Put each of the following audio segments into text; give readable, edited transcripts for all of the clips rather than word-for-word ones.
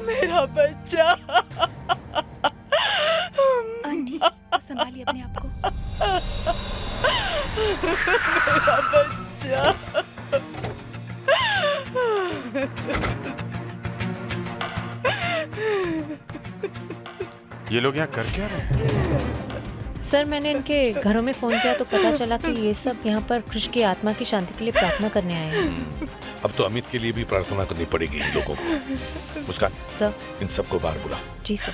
मेरा बच्चा। आंटी संभालिए अपने आप को। मेरा बच्चा। ये लोग यहाँ कर क्या रहे हैं? सर मैंने इनके घरों में फोन किया तो पता चला कि ये सब यहाँ पर कृष की आत्मा की शांति के लिए प्रार्थना करने आए हैं। अब तो अमित के लिए भी प्रार्थना करनी पड़ेगी इन लोगों को। मुस्कान सर। इन सबको बाहर बुला। जी सर।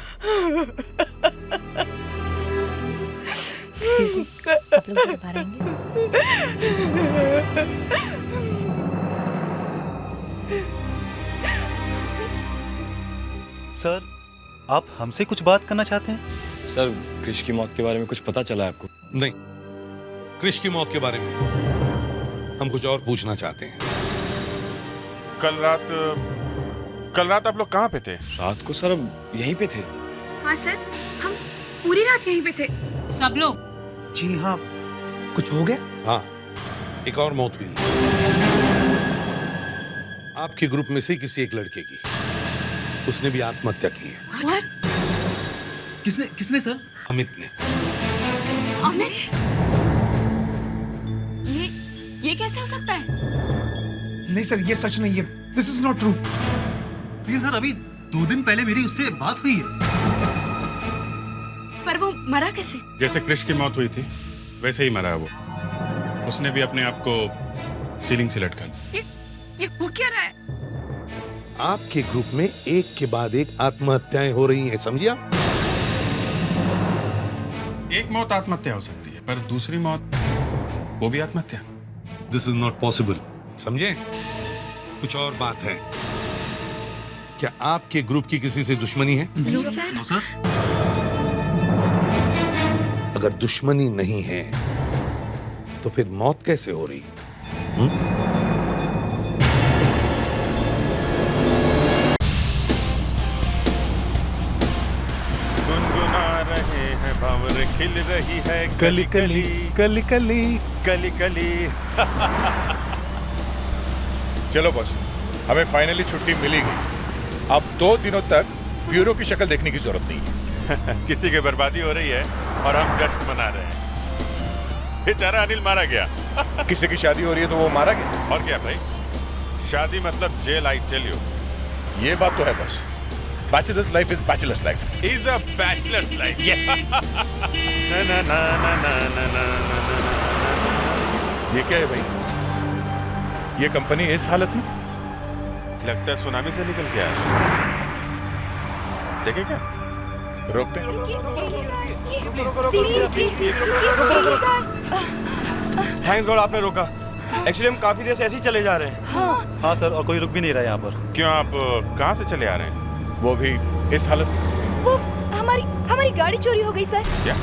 Excuse me, आप लोग बाहर आएंगे? सर आप हमसे कुछ बात करना चाहते हैं? सर कृष की मौत के बारे में कुछ पता चला है आपको? नहीं, कृष की मौत के बारे में हम कुछ और पूछना चाहते हैं। कल रात आप लोग कहाँ पे थे? रात को सर यहीं पे थे। हाँ सर, हम पूरी रात यहीं पे थे सब लोग। जी हाँ। कुछ हो गया? हाँ, एक और मौत हुई आपके ग्रुप में से किसी एक लड़के की। उसने भी आत्महत्या की है। What? किसने सर? अमित ने। अमित? ये कैसे हो सकता है? नहीं सर, ये सच नहीं है। This is not true. ये सर अभी 2 दिन पहले मेरी उससे बात हुई है। पर वो मरा कैसे? जैसे कृष की मौत हुई थी वैसे ही मरा है वो। उसने भी अपने आप को सीलिंग से लटका लिया। ये हो क्या रहा है? आपके ग्रुप में एक के बाद एक आत्महत्याएं हो रही हैं, समझिया? एक मौत आत्महत्या हो सकती है पर दूसरी मौत वो भी आत्महत्या। दिस इज नॉट पॉसिबल, समझे? कुछ और बात है। क्या आपके ग्रुप की किसी से दुश्मनी है? No sir. अगर दुश्मनी नहीं है तो फिर मौत कैसे हो रही? गुनगुना रहे हैं भंवर खिल रही है कली कली कली कली कली कली। चलो बॉस, हमें फाइनली छुट्टी मिली गई। अब 2 दिनों तक ब्यूरो की शक्ल देखने की जरूरत नहीं है। किसी की बर्बादी हो रही है और हम जश्न मना रहे हैं। बेचारा अनिल मारा गया। किसी की शादी हो रही है तो वो मारा गया। और क्या भाई, शादी मतलब जेल, आई टेल यू। ये बात तो है बस। Bachelors life is bachelors life is a bachelors life. Yes. ना ना ना ना ना ना ना ना। ये क्या है भाई? ये कंपनी इस हालत में? लगता है सुनामी से निकल के आया। देखे क्या? रोकते हैं। थैंक्स गॉड आपने रोका। एक्चुअली हम काफी देर से ऐसे ही चले जा रहे हैं। हाँ सर, और कोई रुक भी नहीं रहा यहाँ पर। क्यों, आप कहाँ से चले आ रहे हैं? वो भी इस हालत में? वो हमारी गाड़ी चोरी हो गई सर। क्या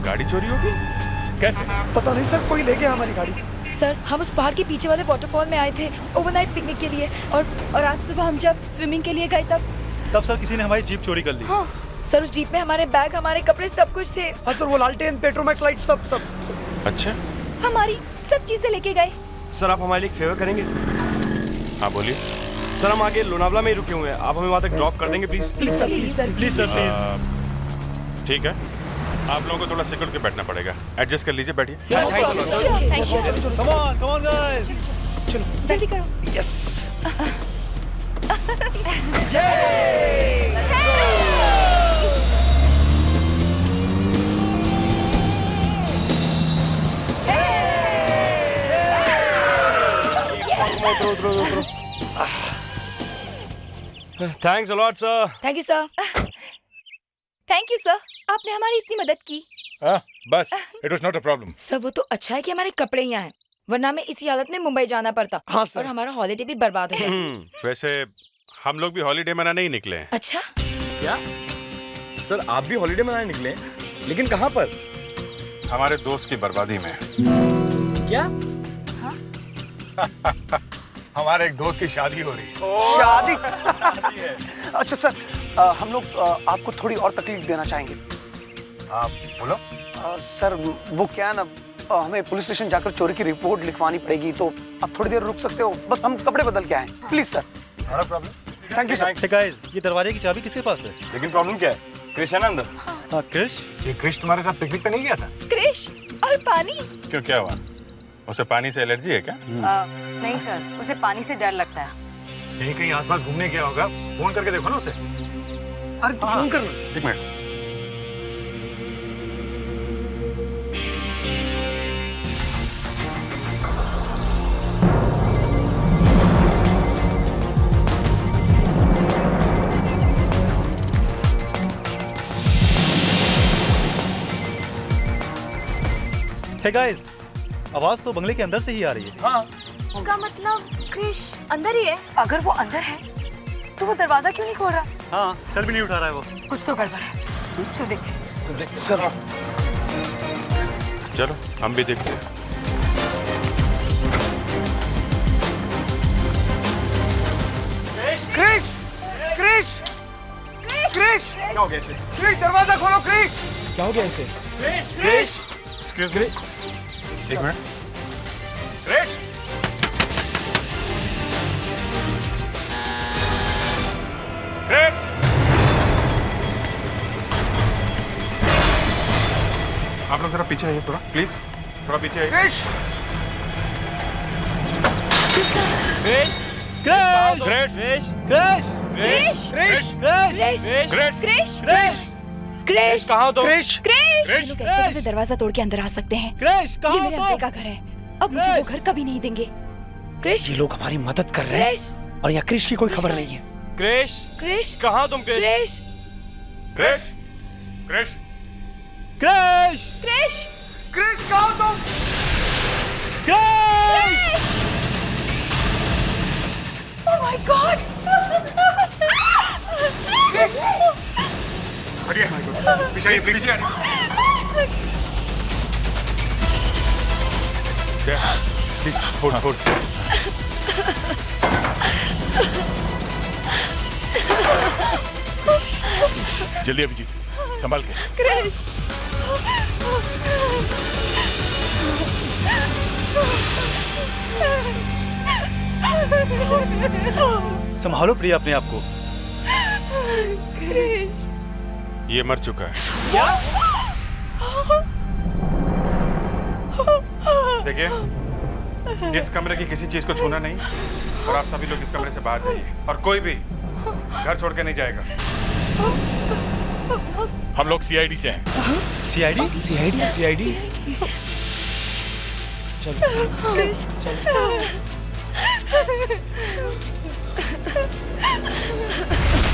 गाड़ी चोरी हो गई? कैसे? पता नहीं सर, कोई ले गया हमारी गाड़ी। सर हम उस पहाड़ के पीछे वाले वाटरफॉल में आए थे ओवरनाइट पिकनिक के लिए, और आज सुबह हम जब स्विमिंग के लिए गए तब सर किसी ने हमारी जीप चोरी कर ली। हाँ सर, उस जीप में हमारे बैग, हमारे कपड़े, सब कुछ थे। हाँ सर, वो लालटेन, पेट्रोमैक्स लाइट सब। अच्छा, हमारी सब चीजें लेके गए। सर आप हमारे लिए एक फेवर करेंगे? हाँ बोलिए। सर हम आगे लोनावला में ही रुके हुए हैं, आप हमें वहाँ तक ड्रॉप कर देंगे please? Please sir. Please sir. ठीक है, आप लोगों को थोड़ा सिक्योर के बैठना पड़ेगा। एडजस्ट कर लीजिए, बैठिए। कम ऑन गाइस, चलो जल्दी करो। Yes. Thanks a lot sir. Thank you sir. Thank you sir, आपने हमारी इतनी मदद की। बस, it was not a problem. Sir वो तो अच्छा है कि हमारे कपड़े यहाँ हैं, वरना हमें इसी हालत में मुंबई जाना पड़ता। हाँ सर। और हमारा हॉलिडे भी बर्बाद हो गया। वैसे हम लोग भी हॉलीडे मनाने ही निकले हैं। अच्छा क्या सर, आप भी हॉलीडे मनाने निकले? लेकिन कहाँ पर? हमारे दोस्त की बर्बादी में। क्या? हमारे एक दोस्त की शादी हो रही है। शादी है। अच्छा सर, हम लोग आपको थोड़ी और तकलीफ देना चाहेंगे। आप बोलो। सर वो क्या ना, हमें पुलिस स्टेशन जाकर चोरी की रिपोर्ट लिखवानी पड़ेगी, तो आप थोड़ी देर रुक सकते हो? बस हम कपड़े बदल के आए, please sir. Not a problem. Thank you sir. Hey guys, ये दरवाजे की चाबी किसके पास है? लेकिन प्रॉब्लम क्या है? क्रिश है ना अंदर? हाँ क्रिश। ये क्रिश तुम्हारे साथ पिकनिक पे नहीं गया था? क्रिश और पानी। क्यों, क्या हुआ? उसे पानी से एलर्जी है क्या? नहीं सर, उसे पानी से डर लगता है। कहीं कहीं आसपास घूमने गया होगा, फोन करके देखो ना उसे। अरे तू फोन करना। एक मिनट। Hey guys, आवाज तो बंगले के अंदर से ही आ रही है। हाँ, इसका मतलब क्रिश अंदर ही है। अगर वो अंदर है तो वो दरवाजा क्यों नहीं खोल रहा? हाँ, सर भी नहीं उठा रहा है वो। कुछ तो गड़बड़ है। चलो देखते हैं। सर चलो हम भी देखते हैं। क्रिश, क्रिश, क्रिश, क्या हो गया इसे? क्रिश दरवाजा खोलो क्रिश। क्या हो गया इसे? क्रिश, एक्सक्यूज मी, एक मिनट। क्रिश, क्रिश, आप लोग जरा पीछे आइए, थोड़ा प्लीज, थोड़ा पीछे आइए। क्रिश, क्रिश! क्रिश! क्रिश! क्रिश! क्रिश क्रिश, क्रिश क्रिश, क्रिश क्रिश! क्रिश कहाँ हो तुम? क्रिश, क्रिश क्रिश! ये लोग कैसे कैसे दरवाजा तोड़ के अंदर आ सकते हैं? क्रिश! ये कहाँ मेरे हो अंकल तुम? का घर है, अब मुझे वो घर कभी नहीं देंगे। क्रिश ये लोग हमारी मदद कर रहे हैं क्रिश और यहाँ क्रिश की कोई खबर नहीं है। क्रिश! क्रिश कहाँ हो तुम क्रिश? क्रिश क्रिश, क्रिश, क्रिश! क्रिश क्रिश कहाँ हो तुम? क्रिश! ओह माय गॉड हटिए, पीछे आइए, प्लीज। Please hold hold. जल्दी अभिजीत, संभाल के। क्रिश संभालो प्रिया अपने आप को। ये मर चुका है। देखिए, इस कमरे की किसी चीज को छूना नहीं, और आप सभी लोग इस कमरे से बाहर जाइए, और कोई भी घर छोड़ के नहीं जाएगा। हम लोग सीआईडी से हैं। सीआईडी? सीआईडी,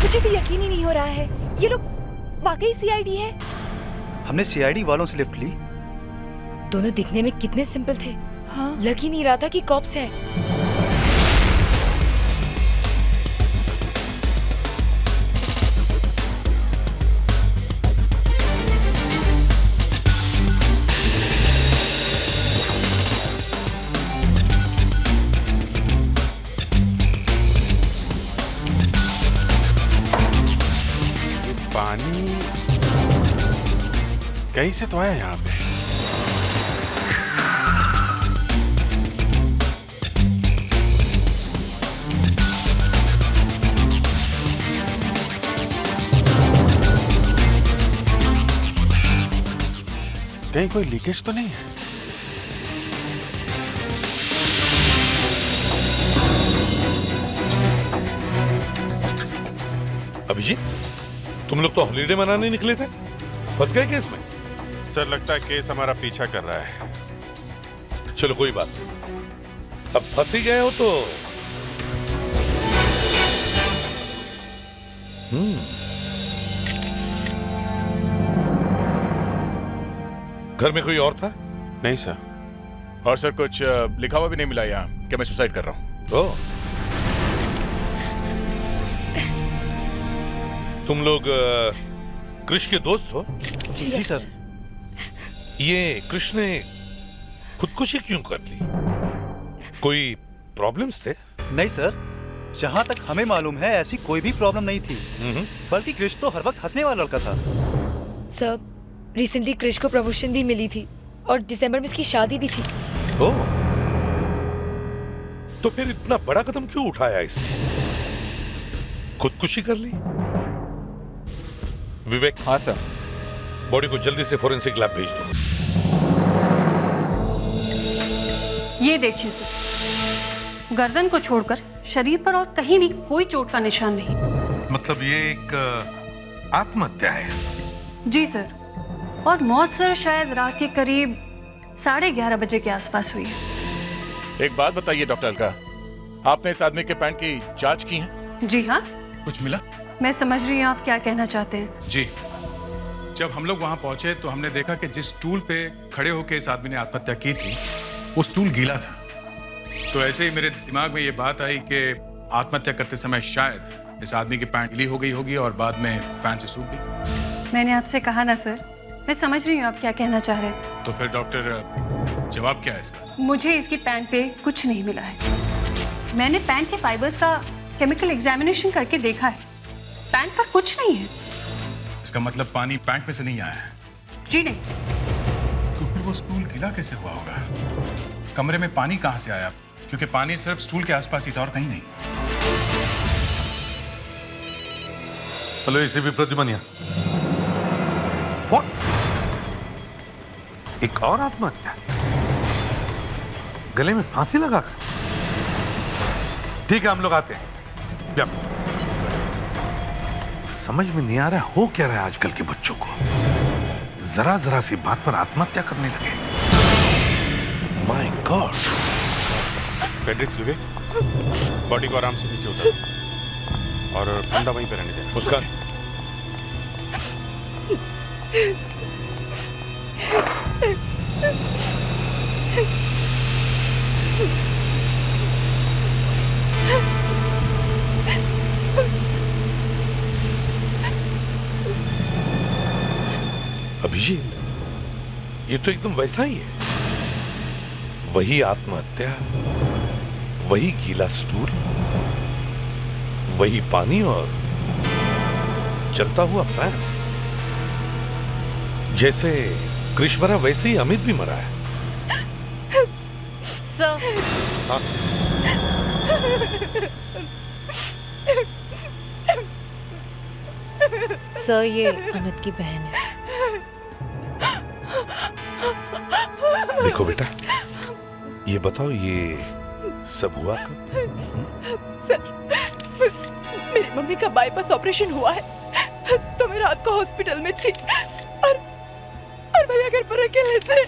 मुझे तो यकीन ही नहीं हो रहा है, ये लोग वाकई सीआईडी है। हमने सीआईडी वालों से लिफ्ट ली। दोनों दिखने में कितने सिंपल थे, हाँ लग ही नहीं रहा था कि कॉप्स है। पानी कहीं से तो आया यहाँ पे। कहीं कोई लीकेज तो नहीं है? अभिजीत, तुम लोग तो हॉलीडे मनाने निकले थे, फंस गए केस में? सर, लगता है केस हमारा पीछा कर रहा है। चलो कोई बात नहीं, अब फंस ही गए हो तो घर में कोई और था? नहीं सर। और सर, कुछ लिखा हुआ भी नहीं मिला यहाँ कि मैं सुसाइड कर रहा हूँ। ओह, तुम लोग कृष्ण के दोस्त हो? जी सर। ये कृष्ण ने खुदकुशी क्यों कर ली? कोई प्रॉब्लम्स थे? नहीं सर, जहाँ तक हमें मालूम है ऐसी कोई भी प्रॉब्लम नहीं थी, बल्कि क्रिश तो हर वक्त हंसने वाला लड़का था। सर, रिसेंटली क्रिश को प्रमोशन भी मिली थी, और दिसंबर में उसकी शादी भी थी। ओह, तो फिर इतना बड़ा कदम क्यों उठाया इसने? खुदकुशी कर ली? विवेक। हाँ सर। बॉडी को जल्दी से फोरेंसिक लैब भेज दो। ये देखिए सर, गर्दन को छोड़कर शरीर पर और कहीं भी कोई चोट का निशान नहीं। मतलब ये एक आत्महत्या है? जी सर, और मौत सर शायद रात के करीब 11:30 बजे के आसपास हुई है। एक बात बताइए डॉक्टर अलका, आपने इस आदमी के पैंट की जांच की है? जी हाँ। कुछ मिला? मैं समझ रही हूँ आप क्या कहना चाहते हैं। जी, जब हम लोग वहां पहुंचे तो हमने देखा कि जिस स्टूल पे खड़े होकर इस आदमी ने आत्महत्या की थी वो स्टूल गीला था। तो ऐसे ही मेरे दिमाग में ये बात आई कि आत्महत्या करते समय शायद इस आदमी की पैंट गीली हो गई होगी और बाद में फैन से सूख गई। मैंने आपसे कहा ना सर, मैं समझ रही हूँ आप क्या कहना चाह रहे हैं। तो फिर डॉक्टर जवाब क्या है इसका? मुझे इसकी पैंट पे कुछ नहीं मिला है। मैंने पैंट के फाइबर्स का केमिकल एग्जामिनेशन करके देखा है, पैंट पर कुछ नहीं है। इसका मतलब पानी पैंट में से नहीं आया है? जी नहीं। तो फिर वो स्टूल गीला कैसे हुआ होगा? कमरे में पानी कहां से आया? क्योंकि पानी सिर्फ स्टूल के आसपास ही था और कहीं नहीं। हेलो एसीपी प्रद्युमन, एक और आत्महत्या, गले में फांसी लगा कर? ठीक है, हम लोग आते हैं। समझ में नहीं आ रहा हो क्या रहा है आजकल के बच्चों को, जरा जरा सी बात पर आत्महत्या करने लगे। My God. Fredericks, Vivek, body को आराम से नीचे उतारो और फंदा वहीं पे रहने दे। मुस्कान, अभिजीत, ये तो एकदम वैसा ही है। वही आत्महत्या, वही गीला स्टूल, वही पानी और चलता हुआ फैन। जैसे कृष मरा वैसे ही अमित भी मरा है। सर, हाँ? सर, ये अमित की बहन है। देखो बेटा, ये बताओ ये सब हुआ कब? सर, मेरी मम्मी का बाईपास ऑपरेशन हुआ है तो मैं रात को हॉस्पिटल में थी और भैया घर पर अकेले थे।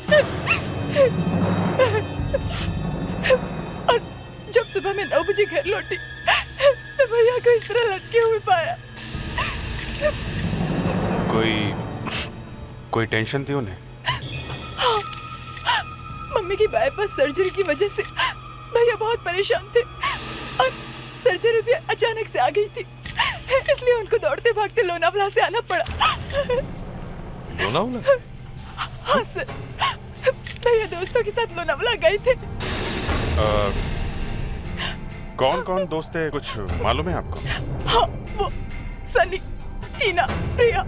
और जब सुबह में 9 बजे घर लौटी तो भैया को इस तरह लटके हुए पाया। कोई टेंशन थी उन्हें? हाँ, मम्मी की बाईपास सर्जरी की वजह से भैया बहुत परेशान थे और सर्जरी भी अचानक से आ गई थी, इसलिए उनको दौड़ते भागते लोनावला से आना पड़ा। लोनावला? हाँ सर, भैया दोस्तों के साथ लोनावला गए थे। कौन कौन दोस्त थे, कुछ मालूम है आपको? हाँ, वो सनी, टीना, प्रिया,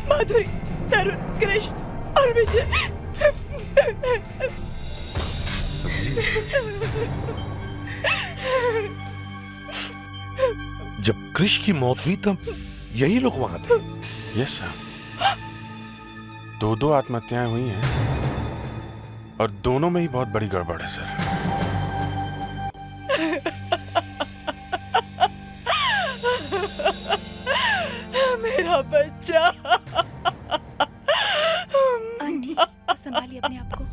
माधुरी, तरुण, कृष और विजय। जब कृष की मौत हुई तब यही लोग वहां थे? यस सर, 2 आत्महत्याएं हुई हैं और दोनों में ही बहुत बड़ी गड़बड़ है सर। मेरा बच्चा। आंटी, संभालिए अपने आप को।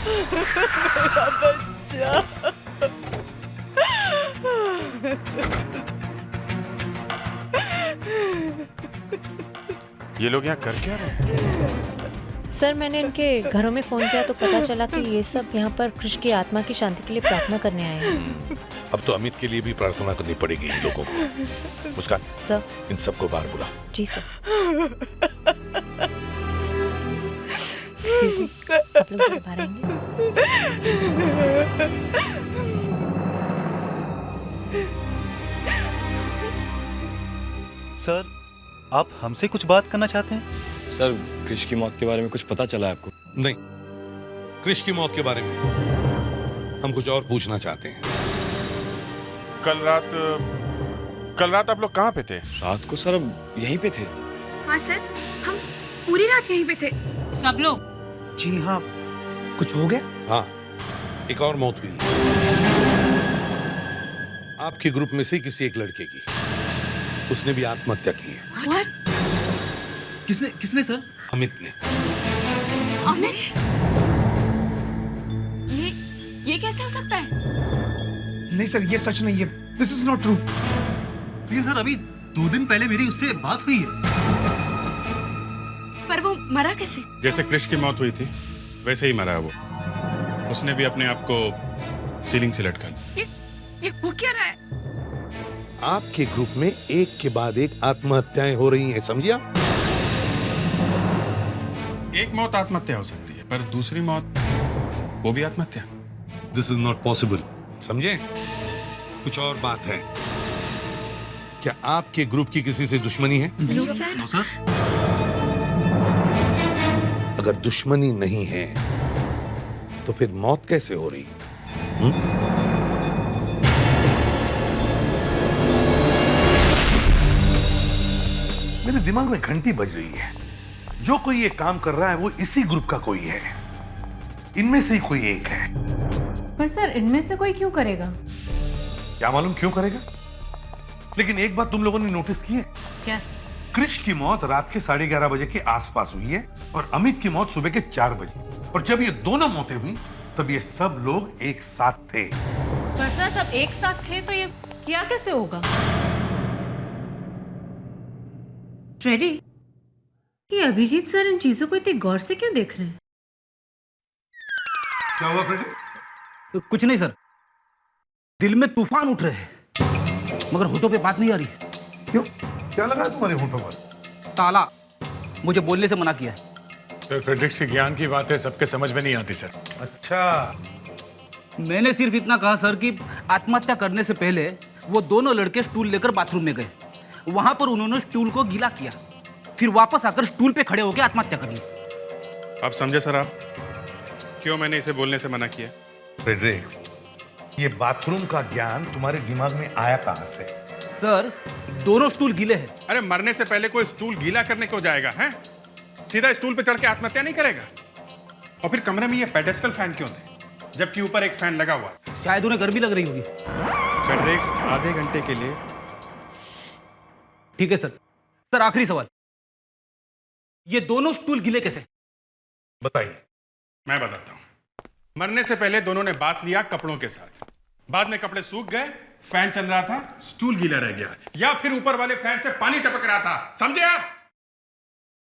मेरा बच्चा। ये लोग यहाँ कर क्या रहे हैं? सर, मैंने इनके घरों में फोन किया तो पता चला कि ये सब यहाँ पर कृष की आत्मा की शांति के लिए प्रार्थना करने आए हैं। अब तो अमित के लिए भी प्रार्थना करनी पड़ेगी इन लोगों को। मुस्कान, सर। इन सबको बाहर बुला। जी सर। Excuse me, आप लोग बाहर आएंगे? सर, आप हमसे कुछ बात करना चाहते हैं? सर, क्रिश की मौत के बारे में कुछ पता चला है आपको? नहीं, क्रिश की मौत के बारे में हम कुछ और पूछना चाहते हैं। कल रात आप लोग कहाँ पे थे? रात को सर अब यहीं पे थे। हाँ सर, हम पूरी रात यहीं पे थे। सब लोग? जी हाँ। कुछ हो गया? हाँ, एक और मौत हुई आपके ग्रुप में से किसी एक लड़के की। उसने भी आत्महत्या की है। What? किसने सर? अमित ने। अमित? ये कैसे हो सकता है? नहीं सर, ये सच नहीं है। This is not true. ये सर, अभी 2 दिन पहले मेरी उससे बात हुई है। पर वो मरा कैसे? जैसे क्रिश की मौत हुई थी वैसे ही मरा है वो। उसने भी अपने आप को सीलिंग से लटका लिया। ये हो क्या रहा है? आपके ग्रुप में एक के बाद एक आत्महत्याएं हो रही हैं, समझिए आप? एक मौत आत्महत्या हो सकती है, पर दूसरी मौत वो भी आत्महत्या। दिस इज नॉट पॉसिबल, समझे? कुछ और बात है। क्या आपके ग्रुप की किसी से दुश्मनी है? No sir. अगर दुश्मनी नहीं है तो फिर मौत कैसे हो रही? मेरे दिमाग में घंटी बज रही है। जो कोई ये काम कर रहा है वो इसी ग्रुप का कोई है। इनमें से ही कोई एक है। पर सर, इनमें से कोई क्यों करेगा? क्या मालूम क्यों करेगा, लेकिन एक बात तुम लोगों ने नोटिस की है? क्या? क्रिश की मौत रात के 11:30 बजे के आसपास हुई है और अमित की मौत सुबह के 4 बजे। और जब ये दोनों मौतें हुई तब ये सब लोग एक साथ थे। पर सर, सब एक साथ थे तो ये किया कैसे होगा? फ्रेडी, ये अभिजीत सर इन चीजों को इतनी गौर से क्यों देख रहे हैं? क्या हुआ फ्रेडी? कुछ नहीं सर, दिल में तूफान उठ रहे हैं मगर होठों पे बात नहीं आ रही। क्यों? क्या लगा तुम्हारे होठों पर? ताला मुझे बोलने से मना किया है। तो फ्रेडरिक्स की ज्ञान की बातें सबके समझ में नहीं आती सर। अच्छा, मैंने सिर्फ इतना कहा सर कि आत्महत्या करने से पहले वो दोनों लड़के स्टूल लेकर बाथरूम में गए। वहां पर उन्होंने स्टूल को गीला किया, फिर वापस आकर स्टूल पे खड़े होकर आत्महत्या कर ली। आप समझे सर? आप क्यों मैंने इसे बोलने से मना किया? फ्रेडरिक्स, ये बाथरूम का ज्ञान तुम्हारे दिमाग में आया कहां से? सर, दोनों स्टूल गीले हैं। अरे मरने से पहले कोई स्टूल गीला करने को जाएगा? हैं? सीधा स्टूल पे चढ़ के आत्महत्या नहीं करेगा। और फिर कमरे में ये पेडेस्टल फैन क्यों थे जबकि ऊपर एक फैन लगा हुआ? शायद उन्हें गर्मी लग रही होगी। फ्रेडरिक्स, आधे घंटे के लिए। ठीक है सर। सर, आखिरी सवाल, ये दोनों स्टूल गीले कैसे? बताइए। मैं बताता हूं। मरने से पहले दोनों ने बात लिया कपड़ों के साथ, बाद में कपड़े सूख गए, फैन चल रहा था, स्टूल गीला रह गया, या फिर ऊपर वाले फैन से पानी टपक रहा था। समझे आप?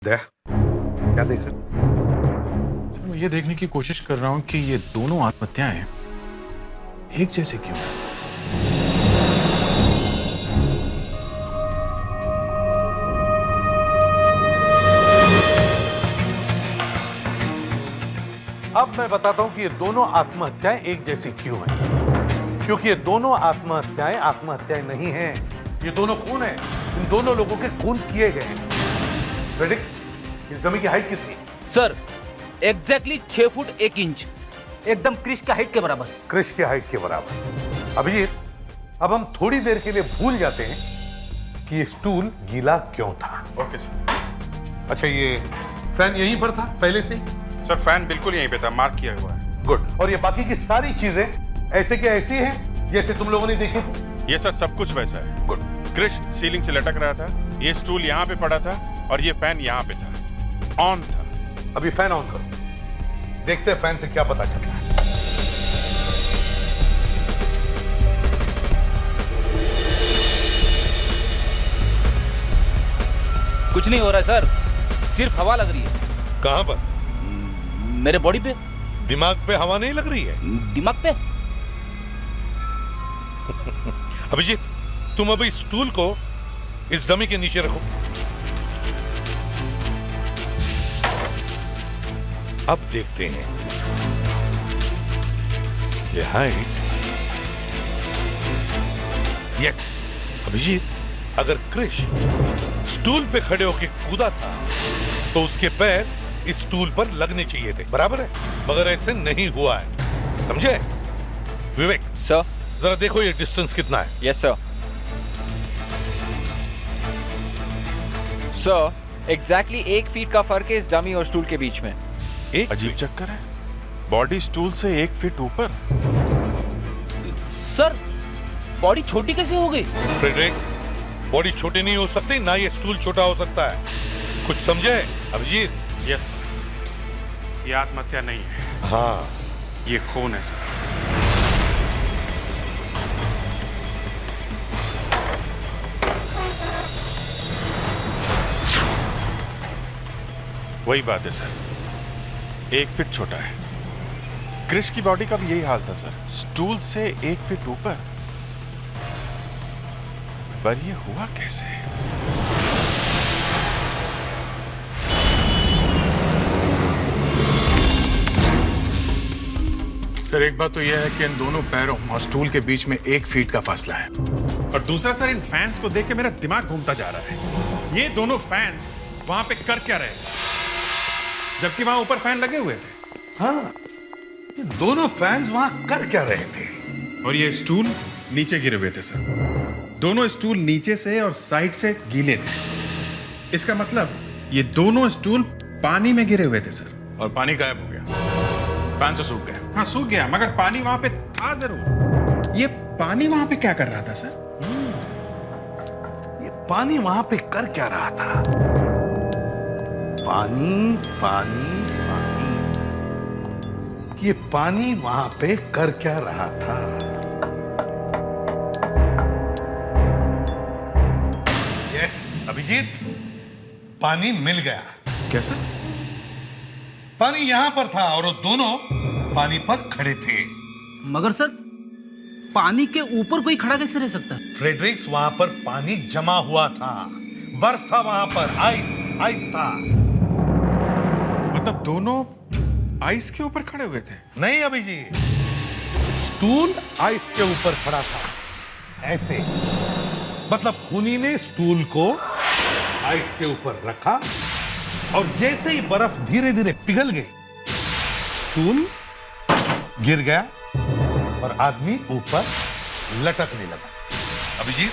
क्या देख रहे? सर, मैं ये देखने की कोशिश कर रहा हूं कि ये दोनों आत्महत्याएं एक जैसे क्यों हैं? अब मैं बताता हूं कि ये दोनों आत्महत्याएं एक जैसी क्यों हैं। क्योंकि ये दोनों आत्महत्याएं नहीं हैं। ये दोनों खून हैं। इन दोनों लोगों के खून किए गए हैं। फ्रेडरिक्स, इस डमी की हाइट कितनी? सर, एग्जैक्टली 6 फुट 1 इंच, एकदम क्रिश के हाइट के बराबर। क्रिश के हाइट के बराबर। अभिजीत, अब हम थोड़ी देर के लिए भूल जाते हैं कि ये स्टूल गीला क्यों था। Okay sir. अच्छा, ये फैन यहीं पर था पहले से ही? सर, फैन बिल्कुल यहीं पे था, मार्क किया हुआ है। गुड। और ये बाकी की सारी चीजें ऐसे के ऐसी हैं जैसे तुम लोगों ने देखी थी? ये सर सब कुछ वैसा है। गुड। क्रिश सीलिंग से लटक रहा था, ये स्टूल यहाँ पे पड़ा था और ये फैन यहाँ पे था, ऑन था। अभी फैन ऑन करो, देखते हैं फैन से क्या पता चलता है। कुछ नहीं हो रहा है सर, सिर्फ हवा लग रही है। कहां पर? मेरे बॉडी पे। दिमाग पे हवा नहीं लग रही है? दिमाग पे। अभिजीत, तुम अभी स्टूल को इस डमी के नीचे रखो। अब देखते हैं ये हाइट। यस अभिजीत, अगर क्रिश स्टूल पे खड़े होकर कूदा था तो उसके पैर इस स्टूल पर लगने चाहिए थे, बराबर है? मगर ऐसे नहीं हुआ है, समझे? विवेक सर, जरा देखो ये डिस्टेंस कितना है। Yes sir. Sir, exactly 1 feet का फर्क है इस डमी और स्टूल के बीच में। एक अजीब चक्कर है, बॉडी स्टूल से 1 फीट ऊपर। सर, बॉडी छोटी कैसे हो गई? फ्रेडरिक, बॉडी छोटी नहीं हो सकती, ना ये स्टूल छोटा हो सकता है। कुछ समझे अभिजीत? यस सर, ये आत्महत्या नहीं है। हाँ, ये खून है सर। वही बात है सर, 1 फीट छोटा है। क्रिश की बॉडी का भी यही हाल था सर, स्टूल से 1 फीट ऊपर। पर ये हुआ कैसे? सर, एक बात तो यह है कि इन दोनों पैरों और स्टूल के बीच में 1 फीट का फासला है। और दूसरा सर, इन फैंस को देख के मेरा दिमाग घूमता जा रहा है। ये दोनों फैंस वहां पे कर क्या रहे थे, जबकि वहां ऊपर फैन लगे हुए थे? हाँ, ये दोनों फैंस वहां कर क्या रहे थे? और ये स्टूल नीचे गिरे हुए थे सर। दोनों स्टूल नीचे से और साइड से गीले थे। इसका मतलब ये दोनों स्टूल पानी में गिरे हुए थे सर, और पानी गायब हो गया, फैन से सूख गया। हाँ, सूख गया, मगर पानी वहां पे था जरूर। ये पानी वहां पे क्या कर रहा था सर? ये पानी वहां पे कर क्या रहा था? पानी पानी पानी, ये पानी वहां पे कर क्या रहा था? यस अभिजीत, पानी मिल गया। कैसा? पानी यहां पर था और वो दोनों पानी पर खड़े थे। मगर सर, पानी के ऊपर कोई खड़ा कैसे रह सकता है? फ्रेडरिक्स, वहां पर पानी जमा हुआ था, बर्फ था वहां पर, आइस आइस था। मतलब दोनों आइस के ऊपर खड़े हुए थे? नहीं अभिजीत, स्टूल आइस के ऊपर खड़ा था, ऐसे। मतलब खूनी ने स्टूल को आइस के ऊपर रखा और जैसे ही बर्फ धीरे धीरे पिघल गई, स्टूल गिर गया और आदमी ऊपर लटकने लगा। अभिजीत,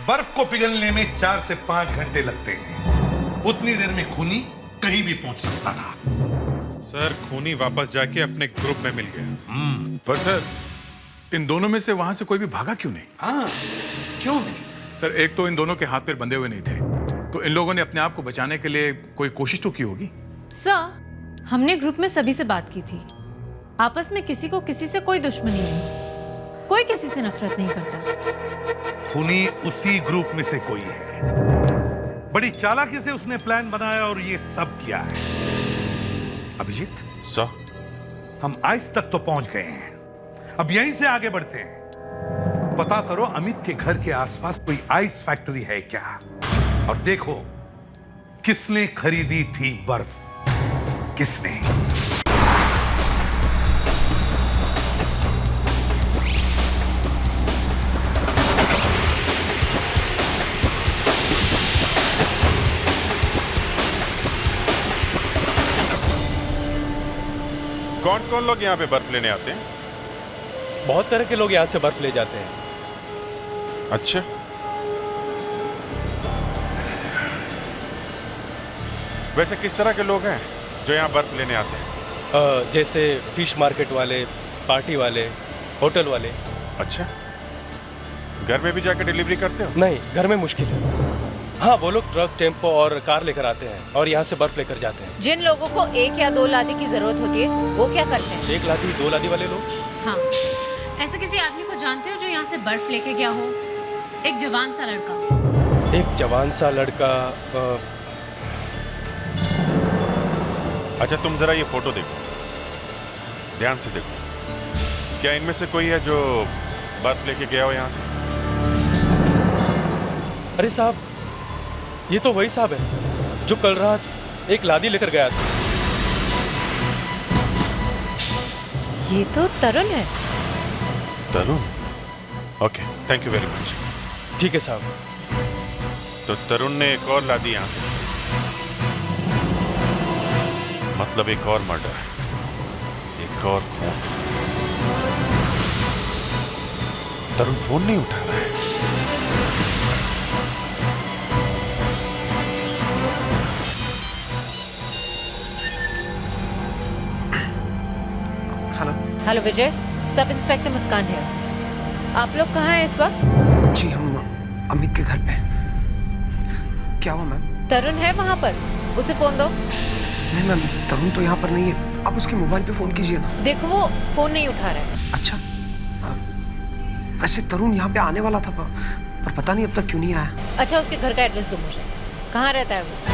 बर्फ को पिघलने में 4 से 5 घंटे लगते हैं। उतनी देर में खूनी कहीं भी पहुंच सकता था। सर, खूनी वापस जाके अपने ग्रुप में मिल गया। पर सर, इन दोनों में से वहां से कोई भी भागा क्यों नहीं? हाँ, क्यों नहीं? सर, एक तो इन दोनों के हाथ पैर बंधे हुए नहीं थे, तो इन लोगों ने अपने आप को बचाने के लिए कोई कोशिश तो की होगी। सर, हमने ग्रुप में सभी से बात की थी। आपस में किसी को किसी से कोई दुश्मनी नहीं, कोई किसी से नफरत नहीं करता। खूनी उसी ग्रुप में से कोई है। बड़ी चालाकी से उसने प्लान बनाया और ये सब किया है। अभिजीत सर, हम आइस तक तो पहुंच गए हैं, अब यहीं से आगे बढ़ते हैं। पता करो अमित के घर के आसपास कोई आइस फैक्ट्री है क्या, और देखो किसने खरीदी थी बर्फ, किसने। कौन कौन लोग यहाँ पे बर्फ लेने आते हैं? बहुत तरह के लोग यहाँ से बर्फ ले जाते हैं। अच्छा, वैसे किस तरह के लोग हैं जो यहाँ बर्फ लेने आते हैं? जैसे फिश मार्केट वाले, पार्टी वाले, होटल वाले। अच्छा, घर में भी जाके डिलीवरी करते हो? नहीं, घर में मुश्किल है। हाँ, वो लोग ट्रक, टेम्पो और कार लेकर आते हैं और यहाँ से बर्फ लेकर जाते हैं। जिन लोगों को 1 या 2 लादी की जरूरत होती है, वो क्या करते हैं? 1 लादी 2 लादी वाले लोग। हाँ, ऐसे किसी आदमी को जानते हो जो यहाँ से बर्फ लेके गया हो? एक जवान सा लड़का। एक जवान सा लड़का। अच्छा, तुम जरा ये फोटो देखो, ध्यान से देखो। क्या इनमें से कोई है जो बर्फ लेके गया हो यहाँ से? अरे साहब, ये तो वही साहब है जो कल रात एक लादी लेकर गया था। ये तो तरुण है। Tarun? Okay, thank you very much. ठीक है साहब। तो तरुण ने एक और लादी यहाँ से। मतलब एक और मर्डर, एक और खून। तरुण फोन नहीं उठा रहा है। हेलो हेलो विजय, सब इंस्पेक्टर मुस्कान है। आप लोग कहाँ हैं इस वक्त? जी हम अमित के घर पे। क्या हुआ मैम? तरुण है वहाँ पर, उसे फोन दो। नहीं मैम, तरुण तो यहाँ पर नहीं है। आप उसके मोबाइल पे फोन कीजिए ना। देखो वो फोन नहीं उठा रहा है। अच्छा, वैसे तरुण यहाँ पे आने वाला था पर पता नहीं अब तक क्यों नहीं आया। अच्छा, उसके घर का एड्रेस दो मुझे। कहाँ रहता है वो?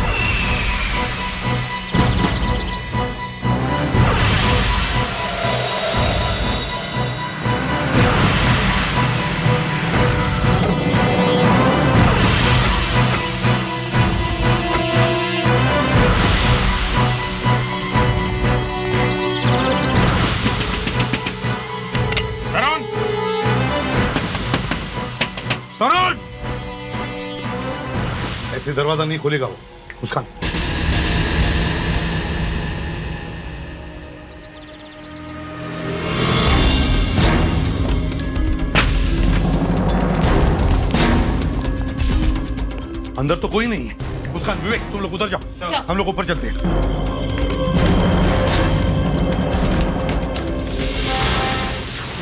तरुण! ऐसे दरवाजा नहीं खोलेगा वो। मुस्कान, अंदर तो कोई नहीं है। मुस्कान, विवेक, तुम लोग उधर जाओ, हम लोग ऊपर चलते हैं।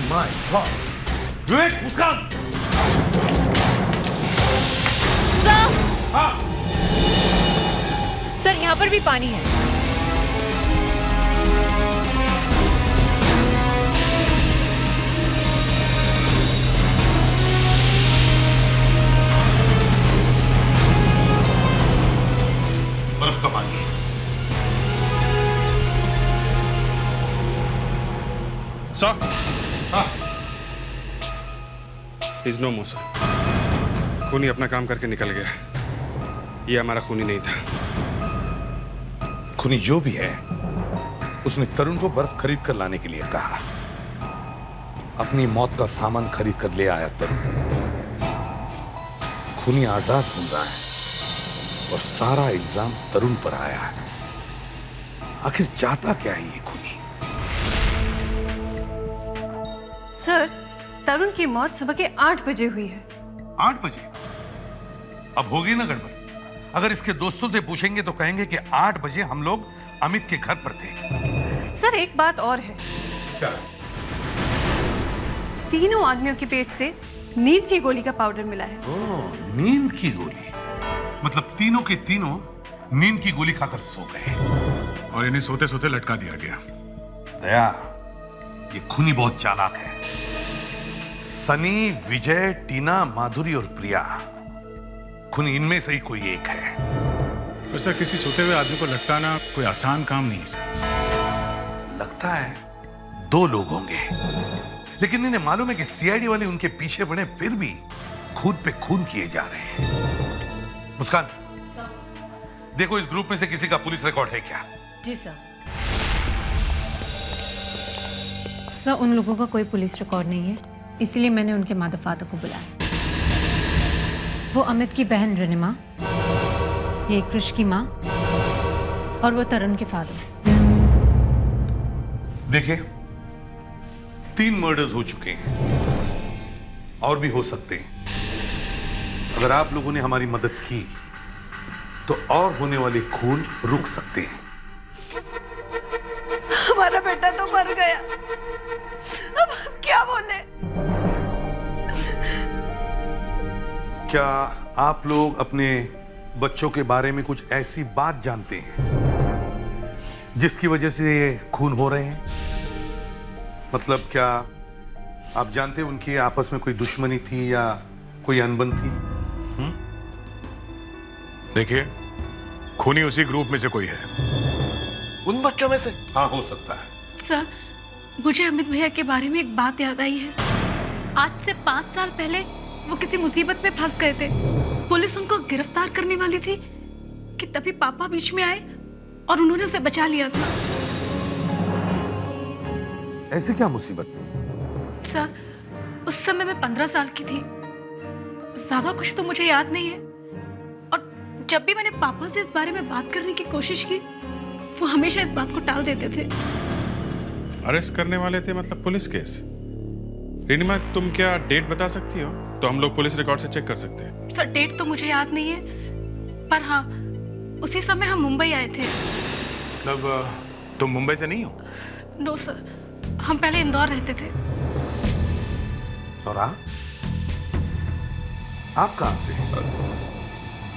My God! Vivek, Muskan! Sir! Sir, यहाँ पर भी पानी है। बर्फ का पानी है। सर, हाँ, इज नो मोर सर। खूनी अपना काम करके निकल गया। ये हमारा खूनी नहीं था। खूनी जो भी है, उसने तरुण को बर्फ खरीद कर लाने के लिए कहा। अपनी मौत का सामान खरीद कर ले आया तरुण। खूनी आजाद घूम रहा है और सारा इल्जाम तरुण पर आया है। आखिर चाहता क्या है ये खूनी? सर, तरुण की मौत सुबह के 8 बजे हुई है। 8 बजे? अब होगी ना गड़बड़। अगर इसके दोस्तों से पूछेंगे तो कहेंगे कि 8 बजे हम लोग अमित के घर पर थे। सर, एक बात और है। क्या? तीनों आदमियों के पेट से नींद की गोली का पाउडर मिला है। ओह, नींद की गोली। मतलब तीनों के तीनों नींद की गोली खाकर सो गए और इन्हें सोते सोते लटका दिया गया। दया, ये खूनी बहुत चालाक है। सनी, विजय, टीना, माधुरी और प्रिया, खूनी इनमें से ही कोई एक है। पर सर, किसी सोते हुए आदमी को लटकाना कोई आसान काम नहीं है सर। लगता है 2 लोग होंगे, लेकिन इन्हें मालूम है कि सीआईडी वाले उनके पीछे पड़े, फिर भी खून पे खून किए जा रहे हैं। मुस्कान, देखो इस ग्रुप में से किसी का पुलिस रिकॉर्ड है क्या? जी सर। सर, उन लोगों का कोई पुलिस रिकॉर्ड नहीं है, इसलिए मैंने उनके मदर फादर को बुलाया। वो अमित की बहन रिनिमा, ये कृष की माँ और वो तरुण के फादर। देखिए, 3 मर्डर्स हो चुके हैं और भी हो सकते हैं। अगर आप लोगों ने हमारी मदद की तो और होने वाले खून रुक सकते हैं। हमारा बेटा तो मर गया, अब हम क्या बोले? क्या आप लोग अपने बच्चों के बारे में कुछ ऐसी बात जानते हैं जिसकी वजह से ये खून हो रहे हैं? मतलब क्या आप जानते हैं उनकी आपस में कोई दुश्मनी थी या कोई अनबन थी? देखिए, खूनी उसी ग्रुप में से कोई है। उन बच्चों में से? हाँ, हो सकता है। सर, मुझे अमित भैया के बारे में एक बात याद आई है। आज से 5 साल पहले वो किसी मुसीबत में फंस गए थे। पुलिस उनको गिरफ्तार करने वाली थी कि तभी पापा बीच में आए और उन्होंने उसे बचा लिया था। ऐसी क्या मुसीबत? सर, उस समय मैं 15 साल की थी। ज्यादा कुछ तो मुझे याद नहीं है, और जब भी मैंने पापा से इस बारे में बात करने की कोशिश की, वो हमेशा इस बात को टाल देते थे। अरेस्ट करने वाले थे मतलब पुलिस केस। रिनिमा, तुम क्या डेट बता सकती हो? तो हम लोग पुलिस रिकॉर्ड से चेक कर सकते हैं। सर डेट तो मुझे याद नहीं है, पर हाँ उसी समय हम मुंबई आए थे। मतलब तुम मुंबई से नहीं हो? नो सर, हम पहले इंदौर रहते थे। और आप कहाँ से?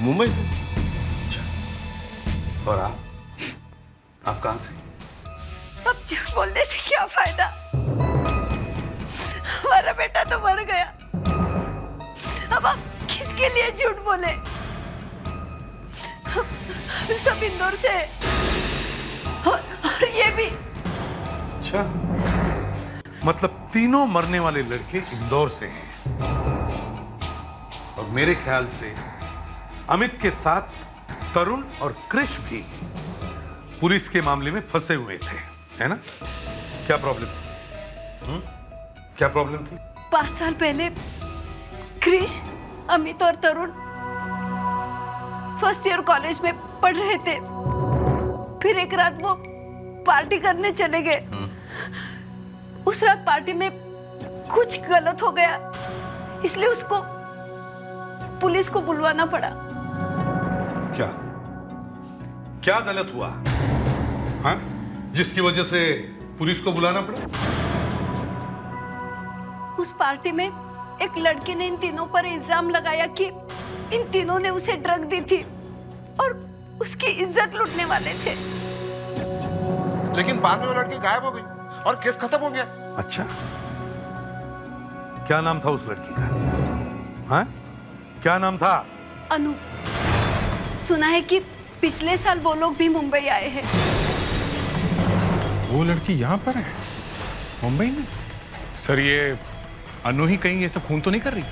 मुंबई से। और आप कहाँ से? अब झूठ बोलने से क्या फायदा? हमारा बेटा तो मर गया। अब आप किसके लिए झूठ बोले? हम सब इंदौर से हैं। और ये भी। अच्छा, मतलब तीनों मरने वाले लड़के इंदौर से हैं। और मेरे ख्याल से अमित के साथ तरुण और क्रिश भी पुलिस के मामले में फंसे हुए थे, है ना? क्या प्रॉब्लम? क्या प्रॉब्लम थी? 5 साल पहले क्रिश, अमित और तरुण फर्स्ट ईयर कॉलेज में पढ़ रहे थे। फिर एक रात वो पार्टी करने चले गए। उस रात पार्टी में कुछ गलत हो गया, इसलिए उसको पुलिस को बुलवाना पड़ा। क्या गलत हुआ? हाँ? जिसकी वजह से पुलिस को बुलाना पड़ा? उस पार्टी में एक लड़के ने इन तीनों पर इल्जाम लगाया कि इन तीनों ने उसे ड्रग दी थी और उसकी इज्जत लूटने वाले थे। लेकिन बाद में वो लड़की गायब हो गई और केस खत्म हो गया। अच्छा, क्या नाम था उस लड़की का? हाँ? क्या नाम था? अनु। सुना है कि पिछले साल वो लोग भी मुंबई आए हैं। वो लड़की यहाँ पर है, मुंबई में? सर ये अनु ही कहीं ये सब खून तो नहीं कर रही?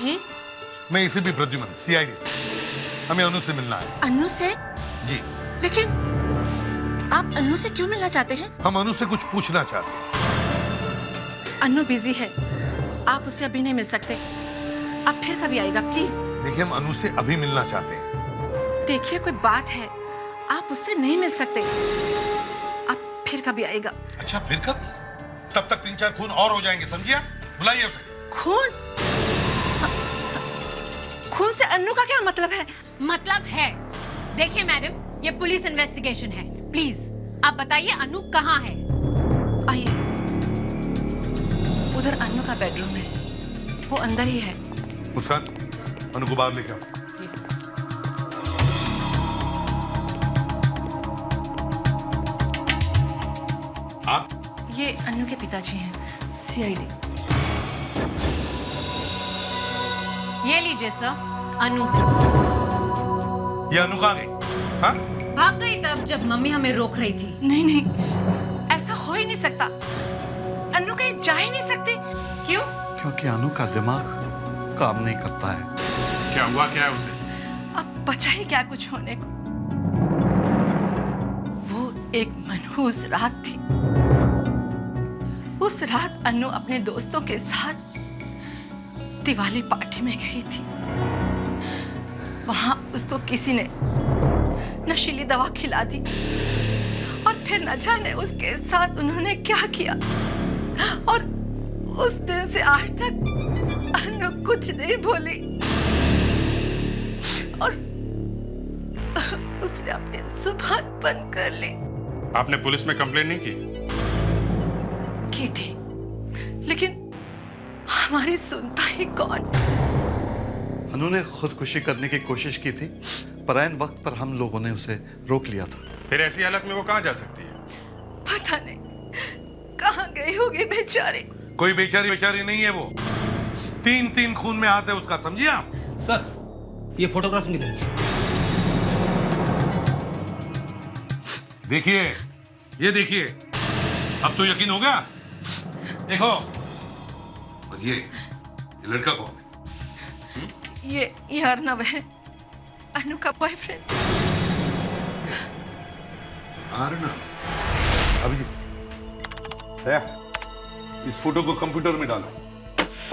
जी? मैं इसी भी प्रद्युमन, सीआईडी से। हमें अनु से मिलना है। अनु से? जी। लेकिन आप अनु से क्यों मिलना चाहते हैं? हम अनु से कुछ पूछना चाहते हैं। अनु बिजी है, आप उससे अभी नहीं मिल सकते। अब फिर कभी आएगा प्लीज। देखिए, हम अनु से अभी मिलना चाहते हैं। देखिए, कोई बात है, आप उससे नहीं मिल सकते। अब फिर कभी आएगा। अच्छा, फिर कब? तब तक 3-4 खून और हो जाएंगे, समझिए? बुलाइए उसे। खून? खून से अनु का क्या मतलब है? मतलब है, देखिए मैडम, ये पुलिस इन्वेस्टिगेशन है। प्लीज आप बताइए अनु कहाँ है? आइए, उधर अनु का बेडरूम है, वो अंदर ही है। मुस्कान, अनु को बाहर लेके आओ। आप? ये अनु के पिताजी हैं, सीआईडी। ये लीजिए सर, अनु। ये अनु कहाँ गई? हाँ? भाग गई तब जब मम्मी हमें रोक रही थी। नहीं नहीं, ऐसा हो ही नहीं सकता। अनु कहीं जा ही नहीं सकती। क्यों? क्योंकि अनु का दिमाग काम नहीं करता है। क्या हुआ, क्या है उसे? अब बचा ही क्या कुछ होने को। वो एक मनहूस रात थी। उस रात अनु अपने दोस्तों के साथ दिवाली पार्टी में गई थी। वहां उसको किसी ने नशीली दवा खिला दी और फिर न जाने उसके साथ उन्होंने क्या किया। और उस दिन से आज तक अनु कुछ नहीं बोली और उसने अपनी जुबान बंद कर ली। आपने पुलिस में कंप्लेंट नहीं की थी, लेकिन हमारी सुनता ही कौन। अनु ने खुदकुशी करने की कोशिश की थी, पर ऐन वक्त पर हम लोगों ने उसे रोक लिया था। फिर ऐसी हालत में वो कहाँ जा सकती है? पता नहीं कहाँ गई होगी बेचारी। कोई बेचारी नहीं है वो। 3 खून में हाथ है उसका, समझिए आप? सर, ये फोटोग्राफ मिले। देखिए, ये देखिए, अब तो यकीन हो गया। देखो, और ये लड़का कौन है? ये अर्नव है, अनु का बॉयफ्रेंड। अभिजीत, दया, इस फोटो को कंप्यूटर में डालो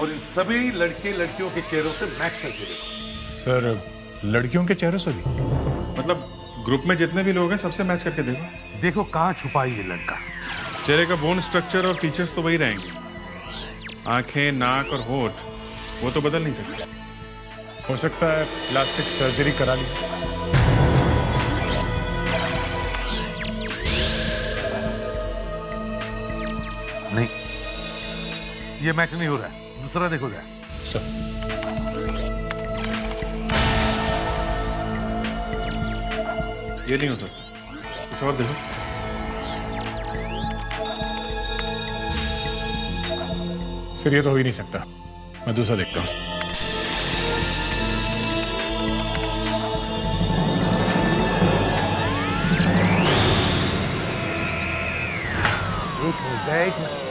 और इन सभी लड़के लड़कियों के चेहरों से मैच करके देखो। सर लड़कियों के चेहरों से भी? मतलब ग्रुप में जितने भी लोग हैं सबसे मैच करके देखो। देखो कहाँ छुपा है ये लड़का। चेहरे का बोन स्ट्रक्चर और फीचर्स तो वही रहेंगे, आंखें, नाक और होठ वो तो बदल नहीं सकते। हो सकता है प्लास्टिक सर्जरी करा ली। नहीं, ये मैच नहीं हो रहा है, दूसरा देखो जरा। सर ये नहीं हो सकता, कुछ और देखो। सर ये तो हो ही नहीं सकता, मैं दूसरा देखता हूँ। एक हो गया, एक नहीं।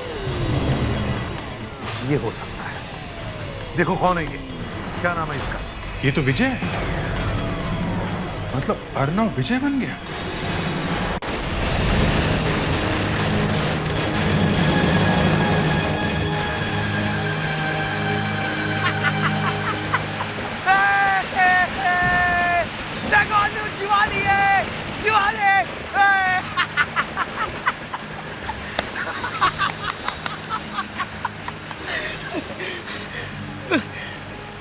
ये हो सकता है। देखो कौन है ये, क्या नाम है इसका? ये तो विजय है, मतलब अर्णव विजय बन गया। देखो दीवानी है, दीवानी।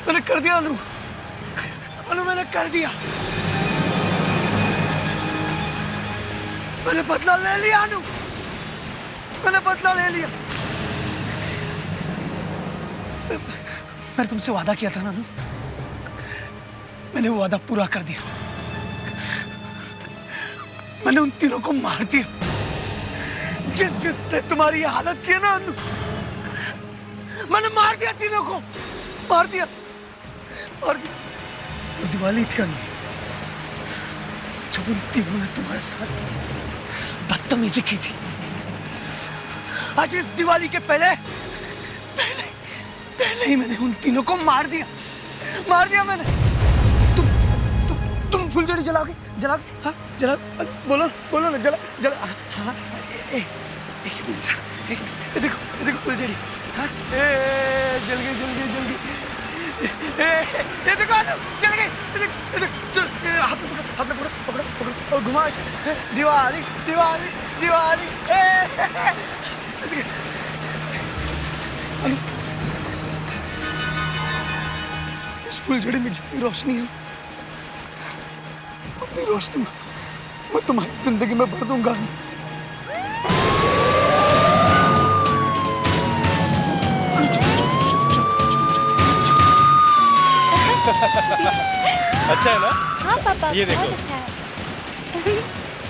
मैंने कर दिया अनु, मैंने कर दिया। मैंने बदला ले लिया अनु, मैंने बदला ले लिया। मैंने तुमसे वादा किया था ना अनु, मैंने वो वादा पूरा कर दिया। मैंने उन तीनों को मार दिया जिसने तुम्हारी ये हालत की है ना अनु। मैंने मार दिया तीनों को, मार दिया। वो दिवाली थी अनु, जब उन तीनों ने तुम्हारे साथ बदतमीजी की थी। आज इस दिवाली के पहले ही मैंने उन तीनों को मार दिया मैंने। तुम फुलझड़ी जलाओगे? हाँ जला, बोलो ना, जला। हाँ एक मिनट, देखो फुलझड़ी। हाँ जल गई। ये देखो जल गई। हाथ में पकड़ो और घुमाओ इसे। दिवाली। इस फुलझड़ी में जितनी रोशनी है उतनी रोशनी मैं तुम्हारी जिंदगी में भर दूंगा। अच्छा है ना? हाँ पापा, ये देखो, बहुत अच्छा है।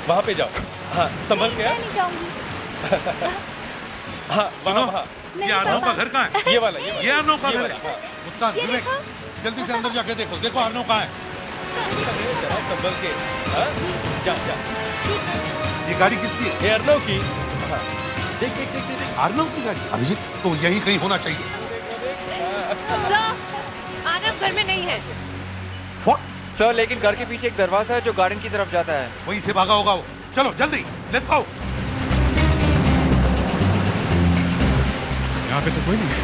वहाँ पे जाओ। हाँ संभल के। मैं नहीं जाऊंगी। हाँ वहाँ। ये अर्णव का घर कहाँ है? ये वाला। ये अर्णव का घर है। मुस्कान, विवेक, जल्दी से अंदर जाके देखो अर्णव कहाँ है। जरा संभल के। हाँ जा। ये गाड़ी किसकी है? ये अर्णव की। हाँ देख। अर्णव की गाड़ी? अभिजीत तो यही कहीं होना चाहिए। आरव घर में नहीं है। सर लेकिन घर के पीछे एक दरवाजा है जो गार्डन की तरफ जाता है। वहीं से भागा होगा वो। चलो जल्दी, लेट्स गो। यहाँ पे तो कोई नहीं है।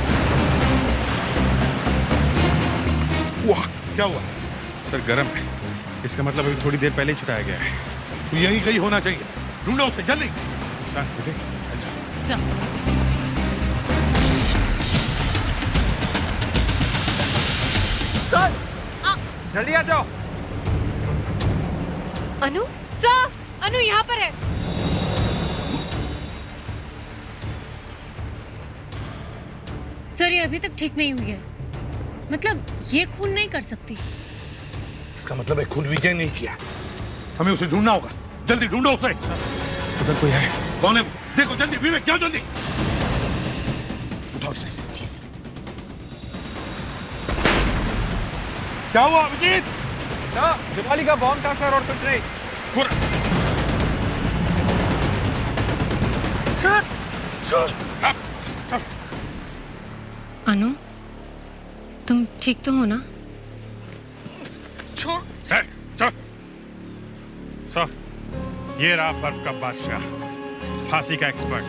वाह क्या हुआ? सर गरम है, इसका मतलब अभी थोड़ी देर पहले ही छुटाया गया है। तो यही कहीं होना चाहिए, ढूंढो उसे जल्दी। अच्छा विवेक, जल्दी आ जाओ। अनु यहाँ पर है। सर ये अभी तक ठीक नहीं हुई है, मतलब ये खून नहीं कर सकती। इसका मतलब है खून विजय नहीं किया। हमें उसे ढूंढना होगा, जल्दी ढूंढो उसे। उधर कोई है? कौन है? देखो जल्दी, विवेक जाओ जल्दी। उठाओ उसे। क्या हुआ अभिजीत? दिवाली का बॉम्ब था सर और कुछ नहीं। अनु तुम ठीक तो हो ना? छोड़। ये रहा बर्फ का बादशाह, फांसी का एक्सपर्ट।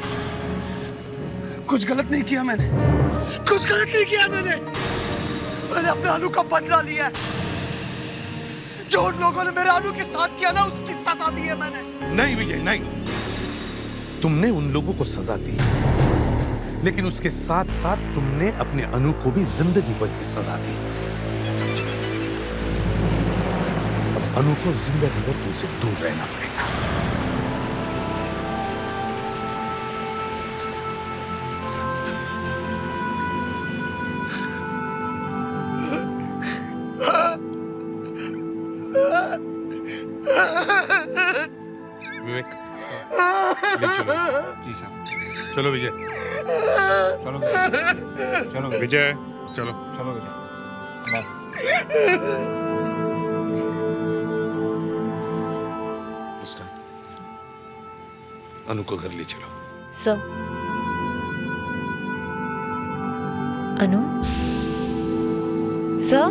कुछ गलत नहीं किया मैंने, कुछ गलत नहीं किया मैंने अपने अनु का बदला लिया है। जो उन लोगों ने मेरे अनु के साथ किया ना, उसकी सजा दी है मैंने। नहीं विजय, नहीं। तुमने उन लोगों को सजा दी, लेकिन उसके साथ साथ तुमने अपने अनु को भी जिंदगी भर की सजा दी। समझे? अब अनु को जिंदगी भर तुमसे दूर रहना पड़ेगा। विवेक, ले चलो इसे। जी साहब। चलो विजय, चलो चलो विजय, चलो चलो विजय। मुस्कान, अनु को घर ले चलो। सर। अनु? सर?